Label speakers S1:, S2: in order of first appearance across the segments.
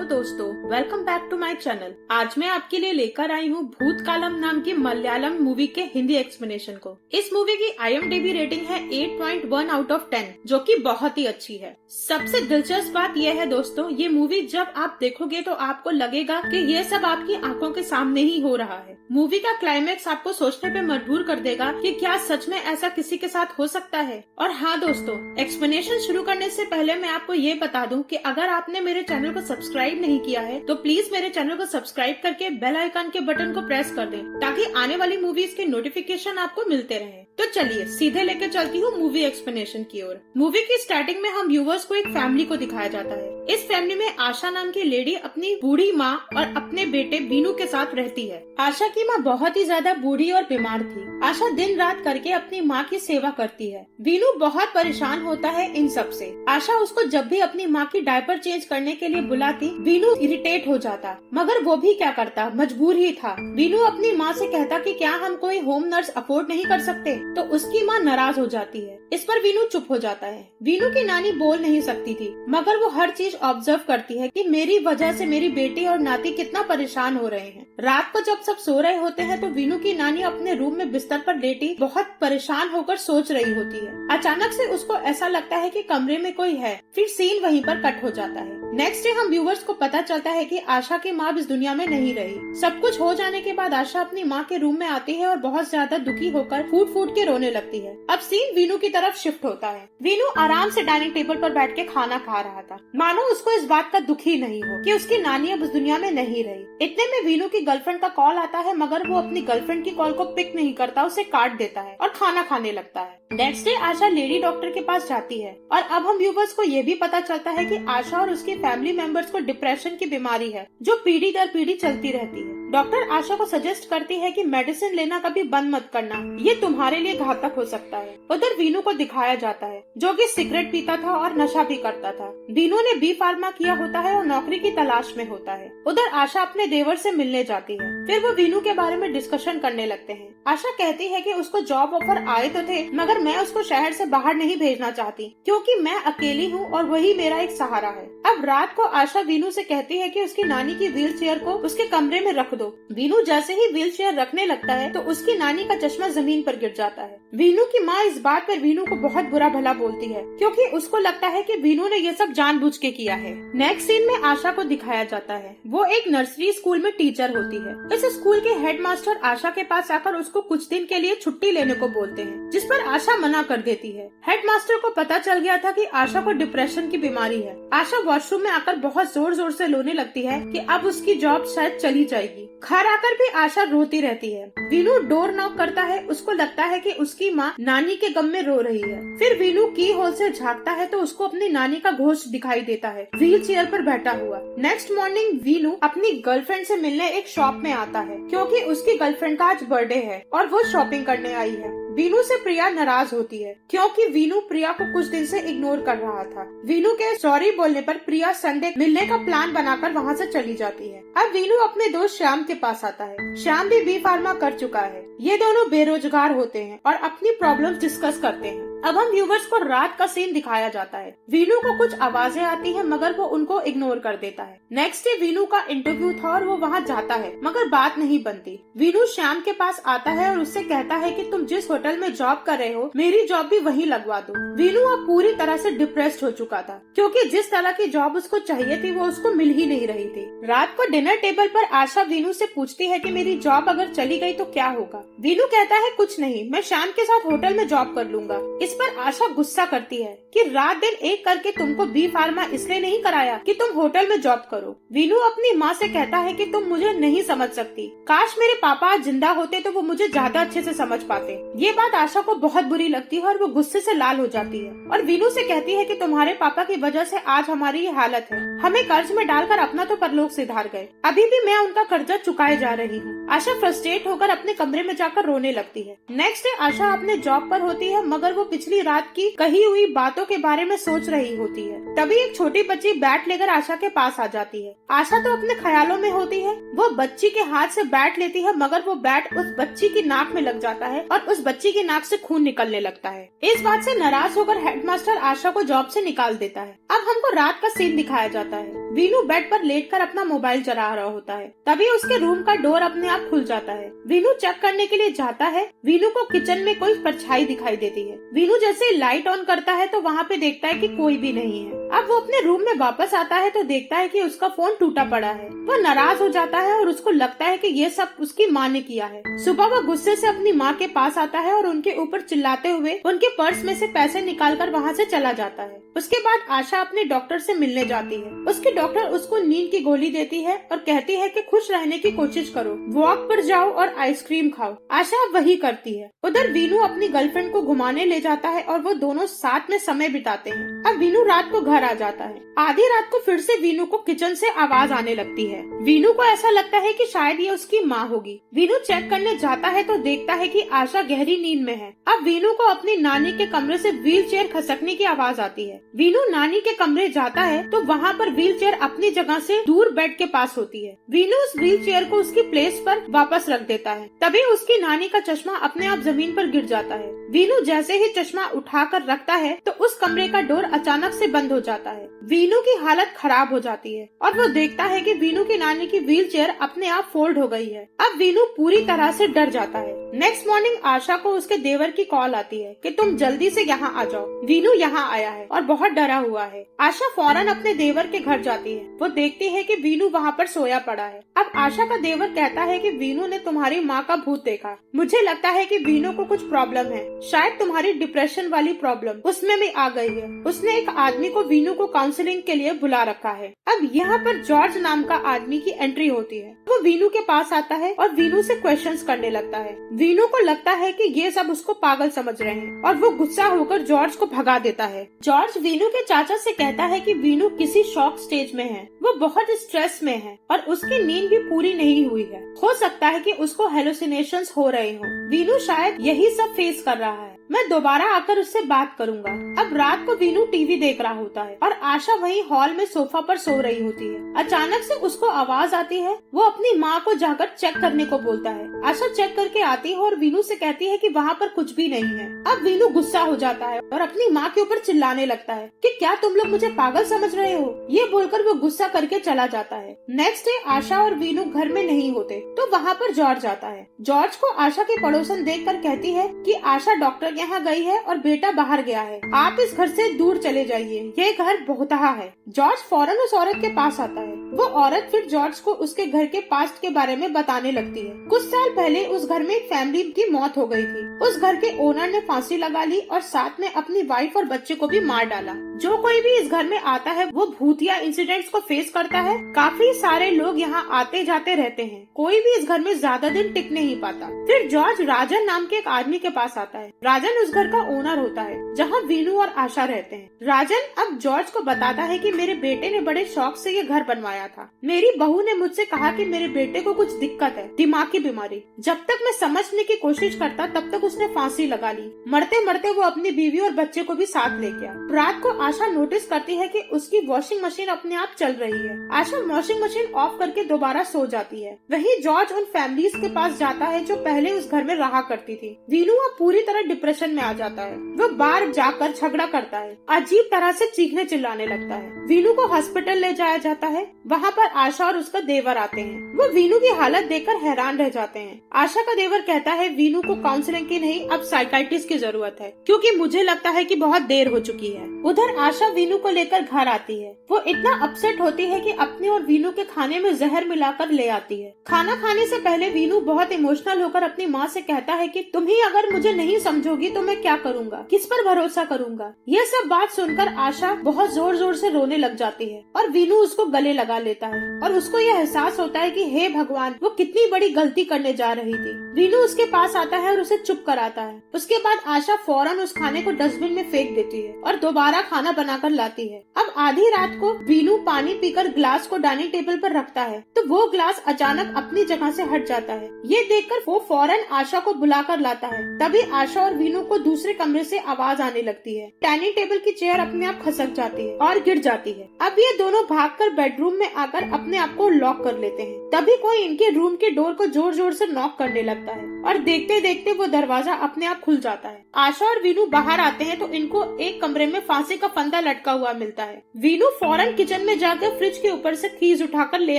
S1: Hello दोस्तों, welcome back to my channel. आज मैं आपके लिए लेकर आई हूँ भूतकालम नाम की मलयालम मूवी के हिंदी एक्सप्लेनेशन को। इस मूवी की IMDb रेटिंग है 8.1 आउट ऑफ 10, जो कि बहुत ही अच्छी है। सबसे दिलचस्प बात यह है दोस्तों, ये मूवी जब आप देखोगे तो आपको लगेगा कि ये सब आपकी आंखों के सामने ही हो रहा है। मूवी का क्लाइमेक्स आपको सोचने पे मजबूर कर देगा कि क्या सच में ऐसा किसी के साथ हो सकता है। और हाँ दोस्तों, एक्सप्लेनेशन शुरू करने से पहले मैं आपको ये बता दूं कि अगर आपने मेरे चैनल को सब्सक्राइब नहीं किया है तो प्लीज मेरे चैनल को सब्सक्राइब करके बेल आइकन के बटन को प्रेस कर दें, ताकि आने वाली मूवीज के नोटिफिकेशन आपको मिलते रहें। तो चलिए सीधे लेके चलती हूँ मूवी एक्सप्लेनेशन की ओर। मूवी की स्टार्टिंग में हम व्यूवर्स को एक फैमिली को दिखाया जाता है। इस फैमिली में आशा नाम की लेडी अपनी बूढ़ी माँ और अपने बेटे बीनू के साथ रहती है। आशा की माँ बहुत ही ज्यादा बूढ़ी और बीमार थी। आशा दिन रात करके अपनी माँ की सेवा करती है। बीनू बहुत परेशान होता है इन सब से। आशा उसको जब भी अपनी माँ की डायपर चेंज करने के लिए बुलाती, बीनू इरिटेट हो जाता, मगर वो भी क्या करता, मजबूर ही था। बीनू अपनी माँ से कहता कि क्या हम कोई होम नर्स अफोर्ड नहीं कर सकते, तो उसकी माँ नाराज हो जाती है। इस पर बीनू चुप हो जाता है। बीनू की नानी बोल नहीं सकती थी, मगर वो हर चीज ऑब्जर्व करती है कि मेरी वजह से मेरी बेटी और नाती कितना परेशान हो रहे हैं। रात को जब सब सो रहे होते हैं तो बीनू की नानी अपने रूम में बिस्तर पर लेटी बहुत परेशान होकर सोच रही होती है। अचानक से उसको ऐसा लगता है कि कमरे में कोई है। फिर सीन वहीं पर कट हो जाता है। नेक्स्ट डे हम व्यूवर्स को पता चलता है कि आशा की माँ इस दुनिया में नहीं रही। सब कुछ हो जाने के बाद आशा अपनी माँ के रूम में आती है और बहुत ज्यादा दुखी होकर फूट फूट के रोने लगती है। अब सीन वीनू की तरफ शिफ्ट होता है। वीनू आराम से डाइनिंग टेबल पर बैठ के खाना खा रहा था, मानो उसको इस बात का दुख ही नहीं हो कि उसकी नानी अब इस दुनिया में नहीं रही। इतने में वीनू की गर्लफ्रेंड का कॉल आता है, मगर वो अपनी गर्लफ्रेंड की कॉल को पिक नहीं करता, उसे काट देता है और खाना खाने लगता है। नेक्स्ट डे आशा लेडी डॉक्टर के पास जाती है और अब हम व्यूवर्स को ये भी पता चलता है कि आशा और उसकी फैमिली मेंबर्स को डिप्रेशन की बीमारी है, जो पीढ़ी दर पीढ़ी चलती रहती है। डॉक्टर आशा को सजेस्ट करती है कि मेडिसिन लेना कभी बंद मत करना, ये तुम्हारे लिए घातक हो सकता है। उधर वीनू को दिखाया जाता है, जो कि सिगरेट पीता था और नशा भी करता था। वीनू ने B फार्मा किया होता है और नौकरी की तलाश में होता है। उधर आशा अपने देवर से मिलने जाती है। फिर वो वीनू के बारे में डिस्कशन करने लगते हैं। आशा कहती है कि उसको जॉब ऑफर आए तो थे, मगर मैं उसको शहर से बाहर नहीं भेजना चाहती, क्योंकि मैं अकेली हूँ और वही मेरा एक सहारा है। अब रात को आशा वीनू से कहती है कि उसकी नानी की व्हील चेयर को उसके कमरे में रख दो। वीनू जैसे ही व्हील चेयर रखने लगता है तो उसकी नानी का चश्मा जमीन पर गिर जाता है। वीनू की माँ इस बात पर वीनू को बहुत बुरा भला बोलती है, क्योंकि उसको लगता है कि वीनू ने ये सब जानबूझ के किया है। नेक्स्ट सीन में आशा को दिखाया जाता है। वो एक नर्सरी स्कूल में टीचर होती है। इस स्कूल के हेडमास्टर आशा के पास आकर उसको कुछ दिन के लिए छुट्टी लेने को बोलते हैं, जिस पर आशा मना कर देती है। हेडमास्टर को पता चल गया था कि आशा को डिप्रेशन की बीमारी है। आशा वॉशरूम में आकर बहुत जोर जोर से रोने लगती है कि अब उसकी जॉब शायद चली जाएगी। घर आकर भी आशा रोती रहती है। वीनू डोर नॉक करता है। उसको लगता है कि उसकी माँ नानी के गम में रो रही है। फिर वीनू की होल से झांकता है तो उसको अपनी नानी का घोस्ट दिखाई देता है, व्हील चेयर पर बैठा हुआ। नेक्स्ट मॉर्निंग वीनू अपनी गर्लफ्रेंड से मिलने एक शॉप में आता है, क्योंकि उसकी गर्लफ्रेंड का आज बर्थडे है और वो शॉपिंग करने आई है। वीनू से प्रिया नाराज होती है, क्योंकि वीनू प्रिया को कुछ दिन से इग्नोर कर रहा था। वीनू के सॉरी बोलने पर प्रिया संडे मिलने का प्लान बनाकर वहाँ से चली जाती है। अब वीनू अपने दोस्त श्याम के पास आता है। श्याम भी B फार्मा कर चुका है। ये दोनों बेरोजगार होते हैं और अपनी प्रॉब्लम्स डिस्कस करते हैं। अब हम व्यूवर्स को रात का सीन दिखाया जाता है। वीनू को कुछ आवाजें आती है, मगर वो उनको इग्नोर कर देता है। नेक्स्ट डे वीनू का इंटरव्यू था और वो वहाँ जाता है, मगर बात नहीं बनती। वीनू श्याम के पास आता है और उससे कहता है कि तुम जिस होटल में जॉब कर रहे हो, मेरी जॉब भी वहीं लगवा दो। वीनू अब पूरी तरह से डिप्रेस्ड हो चुका था, क्योंकि जिस तरह की जॉब उसको चाहिए थी वो उसको मिल ही नहीं रही थी। रात को डिनर टेबल पर आशा वीनू से पूछती है कि मेरी जॉब अगर चली गई तो क्या होगा। वीनू कहता है कुछ नहीं, मैं श्याम के साथ होटल में जॉब कर लूंगा। इस पर आशा गुस्सा करती है कि रात दिन एक करके तुमको B फार्मा इसलिए नहीं कराया कि तुम होटल में जॉब करो। वीनू अपनी माँ से कहता है कि तुम मुझे नहीं समझ सकती, काश मेरे पापा आज जिंदा होते तो वो मुझे ज्यादा अच्छे से समझ पाते। ये बात आशा को बहुत बुरी लगती है और वो गुस्से से लाल हो जाती है और वीनू से कहती है कि तुम्हारे पापा की वजह से आज हमारी ये हालत है। हमें कर्ज में डालकर अपना तो परलोक सिधार गए, अभी भी मैं उनका कर्जा चुकाए जा रही हूँ। आशा फ्रस्ट्रेट होकर अपने कमरे में जाकर रोने लगती है। नेक्स्ट डे आशा अपने जॉब पर होती है, मगर वो पिछली रात की कही हुई बातों के बारे में सोच रही होती है। तभी एक छोटी बच्ची बैट लेकर आशा के पास आ जाती है। आशा तो अपने ख्यालों में होती है। वो बच्ची के हाथ से बैट लेती है, मगर वो बैट उस बच्ची की नाक में लग जाता है और उस बच्ची की नाक से खून निकलने लगता है। इस बात से नाराज होकर हेडमास्टर आशा को जॉब से निकाल देता है। अब हमको रात का सीन दिखाया जाता है। वीनू बेड पर लेटकर अपना मोबाइल चला रहा होता है। तभी उसके रूम का डोर अपने आप खुल जाता है। वीनू चेक करने के लिए जाता है। वीनू को किचन में कोई परछाई दिखाई देती है। वीनू जैसे लाइट ऑन करता है तो वहाँ पे देखता है कि कोई भी नहीं है। अब वो अपने रूम में वापस आता है तो देखता है कि उसका फोन टूटा पड़ा है। वो नाराज हो जाता है और उसको लगता है कि ये सब उसकी माँ ने किया है। सुबह वो गुस्से से अपनी माँ के पास आता है और उनके ऊपर चिल्लाते हुए उनके पर्स में से पैसे निकालकर वहाँ से चला जाता है। उसके बाद आशा अपने डॉक्टर से मिलने जाती है। उसकी डॉक्टर उसको नींद की गोली देती है और कहती है कि खुश रहने की कोशिश करो, वॉक पर जाओ और आइसक्रीम खाओ। आशा वही करती है। उधर वीनू अपनी गर्लफ्रेंड को घुमाने ले जाता है और वो दोनों साथ में समय बिताते हैं। अब वीनू रात को घर आ जाता है। आधी रात को फिर से वीनू को किचन से आवाज आने लगती है। वीनू को ऐसा लगता है कि शायद ये उसकी माँ होगी। वीनू चेक करने जाता है तो देखता है कि आशा गहरी नींद में है। अब वीनू को अपनी नानी के कमरे से व्हील चेयर खसकने की आवाज आती है। वीनू नानी के कमरे जाता है तो वहाँ पर व्हील चेयर अपनी जगह से दूर बेड के पास होती है। वीनू उस व्हील चेयर को उसकी प्लेस पर वापस रख देता है। तभी उसकी नानी का चश्मा अपने आप जमीन पर गिर जाता है। वीनू जैसे ही चश्मा उठाकर रखता है तो उस कमरे का डोर अचानक से बंद हो जाता है। वीनू की हालत खराब हो जाती है और वो देखता है कि वीनू की नानी की व्हील चेयर अपने आप फोल्ड हो गई है। अब वीनू पूरी तरह से डर जाता है। नेक्स्ट मॉर्निंग आशा को उसके देवर की कॉल आती है कि तुम जल्दी से यहाँ आ जाओ। वीनू यहाँ आया है और बहुत डरा हुआ है। आशा फौरन अपने देवर के घर जाती है। वो देखती है कि वीनू वहाँ पर सोया पड़ा है। अब आशा का देवर कहता है कि वीनू ने तुम्हारी माँ का भूत देखा। मुझे लगता है कि वीनू को कुछ प्रॉब्लम है, शायद तुम्हारी डिप्रेशन वाली प्रॉब्लम उसमें भी आ गई है। उसने एक आदमी को वीनू को काउंसलिंग के लिए बुला रखा है। अब यहाँ पर जॉर्ज नाम का आदमी की एंट्री होती है। वो वीनू के पास आता है और वीनू से क्वेश्चंस करने लगता है। वीनू को लगता है कि ये सब उसको पागल समझ रहे हैं और वो गुस्सा होकर जॉर्ज को भगा देता है। जॉर्ज वीनू के चाचा से कहता है कि वीनू किसी शॉक स्टेज में है। वो बहुत स्ट्रेस में है और उसकी नींद भी पूरी नहीं हुई है। हो सकता है कि उसको हेलुसिनेशंस हो रहे हो। वीनू शायद यही सब फेस कर रहा है। मैं दोबारा आकर उससे बात करूंगा। अब रात को वीनू टीवी देख रहा होता है और आशा वहीं हॉल में सोफा पर सो रही होती है। अचानक से उसको आवाज आती है। वो अपनी माँ को जाकर चेक करने को बोलता है। आशा चेक करके आती है और वीनू से कहती है कि वहाँ पर कुछ भी नहीं है। अब वीनू गुस्सा हो जाता है और अपनी माँ के ऊपर चिल्लाने लगता है कि क्या तुम लोग मुझे पागल समझ रहे हो। ये बोलकर वो गुस्सा करके चला जाता है। नेक्स्ट डे आशा और वीनू घर में नहीं होते तो वहाँ पर जॉर्ज आता है। जॉर्ज को आशा की पड़ोसन देखकर कहती है कि आशा डॉक्टर यहाँ गई है और बेटा बाहर गया है। आप इस घर से दूर चले जाइए, ये घर बहुतहा है। जॉर्ज फौरन उस औरत के पास आता है। वो औरत फिर जॉर्ज को उसके घर के पास्ट के बारे में बताने लगती है। कुछ साल पहले उस घर में एक फैमिली की मौत हो गई थी। उस घर के ओनर ने फांसी लगा ली और साथ में अपनी वाइफ और बच्चे को भी मार डाला। जो कोई भी इस घर में आता है वो भूतिया इंसिडेंट्स को फेस करता है। काफी सारे लोग यहाँ आते जाते रहते हैं। कोई भी इस घर में ज्यादा दिन टिक नहीं पाता। फिर जॉर्ज राजन नाम के एक आदमी के पास आता है। राजन उस घर का ओनर होता है जहाँ वीनू और आशा रहते हैं। राजन अब जॉर्ज को बताता है कि मेरे बेटे ने बड़े शौक से ये घर बनवाया था। मेरी बहू ने मुझसे कहा कि मेरे बेटे को कुछ दिक्कत है, दिमाग की बीमारी। जब तक मैं समझने की कोशिश करता तब तक उसने फांसी लगा ली। मरते मरते वो अपनी बीवी और बच्चे को भी साथ ले गया। रात को आशा नोटिस करती है कि उसकी वॉशिंग मशीन अपने आप चल रही है। आशा वॉशिंग मशीन ऑफ करके दोबारा सो जाती है। वहीं जॉर्ज उन फैमिलीज के पास जाता है जो पहले उस घर में रहा करती थी। वीनू अब पूरी तरह डिप्रेशन में आ जाता है। वो बाहर जाकर झगड़ा करता है, अजीब तरह से चीखने चिल्लाने लगता है। वीनू को हॉस्पिटल ले जाया जाता है। वहाँ पर आशा और उसका देवर आते हैं। वो वीनू की हालत देखकर हैरान रह जाते हैं। आशा का देवर कहता है वीनू को काउंसलिंग की नहीं, अब साइकाइट्रिस्ट की जरूरत है, क्योंकि मुझे लगता है कि बहुत देर हो चुकी है। उधर आशा वीनू को लेकर घर आती है। वो इतना अपसेट होती है कि अपने और वीनू के खाने में जहर मिलाकर ले आती है। खाना खाने से पहले वीनू बहुत इमोशनल होकर अपनी माँ से कहता है कि तुम ही अगर मुझे नहीं समझोगी तो मैं क्या करूँगा, किस पर भरोसा करूँगा। ये सब बात सुनकर आशा बहुत जोर जोर से रोने लग जाती है और वीनू उसको गले लगा लेता है और उसको यह एहसास होता है कि हे भगवान, वो कितनी बड़ी गलती करने जा रही थी। वीनू उसके पास आता है और उसे चुप कराता है। उसके बाद आशा फौरन उस खाने को डस्टबिन में फेंक देती है और दोबारा खाना खाना बनाकर लाती है। अब आधी रात को वीनू पानी पीकर ग्लास को डाइनिंग टेबल पर रखता है तो वो ग्लास अचानक अपनी जगह से हट जाता है। ये देखकर वो फौरन आशा को बुलाकर लाता है। तभी आशा और वीनू को दूसरे कमरे से आवाज आने लगती है। डाइनिंग टेबल की चेयर अपने आप खसक जाती है और गिर जाती है। अब ये दोनों भागकर बेडरूम में आकर अपने आप को लॉक कर लेते हैं। तभी कोई इनके रूम के डोर को जोर जोर से नॉक करने लगता है और देखते देखते वो दरवाजा अपने आप खुल जाता है। आशा और वीनू बाहर आते हैं तो इनको एक कमरे में फांसी का फंदा लटका हुआ मिलता है। वीनू फौरन किचन में जाकर फ्रिज के ऊपर से कीज उठाकर ले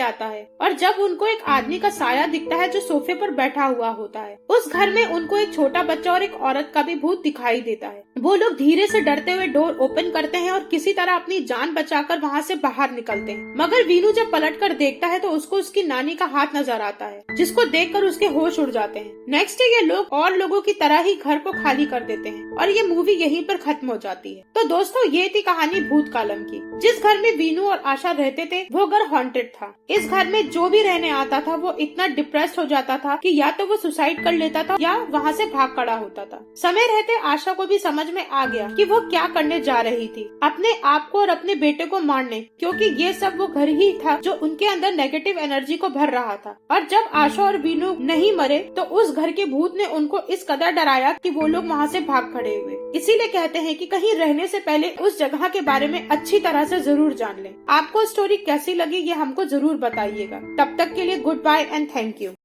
S1: आता है और जब उनको एक आदमी का साया दिखता है जो सोफे पर बैठा हुआ होता है। उस घर में उनको एक छोटा बच्चा और एक औरत का भी भूत दिखाई देता है। वो लोग धीरे से डरते हुए डोर ओपन करते हैं और किसी तरह अपनी जान बचाकर वहाँ से बाहर निकलते हैं। मगर वीनू जब पलटकर देखता है तो उसको उसकी नानी का हाथ नजर आता है जिसको देखकर उसके होश उड़ जाते हैं। नेक्स्ट डे ये लोग और लोगों की तरह ही घर को खाली कर देते हैं और ये मूवी यहीं पर खत्म हो जाती है। तो दोस्तों ये थी कहानी भूतकालम की। जिस घर में वीनू और आशा रहते थे वो घर हॉन्टेड था। इस घर में जो भी रहने आता था वो इतना डिप्रेस्ड हो जाता था कि या तो वो सुसाइड कर लेता था या वहाँ से भाग खड़ा होता था। समय रहते आशा को भी समझ में आ गया कि वो क्या करने जा रही थी, अपने आप को और अपने बेटे को मारने, क्योंकि ये सब वो घर ही था जो उनके अंदर नेगेटिव एनर्जी को भर रहा था। और जब आशा और वीनू नहीं मरे तो उस घर के भूत ने उनको इस कदर डराया कि वो लोग वहाँ से भाग खड़े हुए। इसीलिए कहते हैं कि कहीं रहने से पहले उस जगह के बारे में अच्छी तरह से जरूर जान लें। आपको स्टोरी कैसी लगी ये हमको जरूर बताइएगा। तब तक के लिए goodbye and thank you.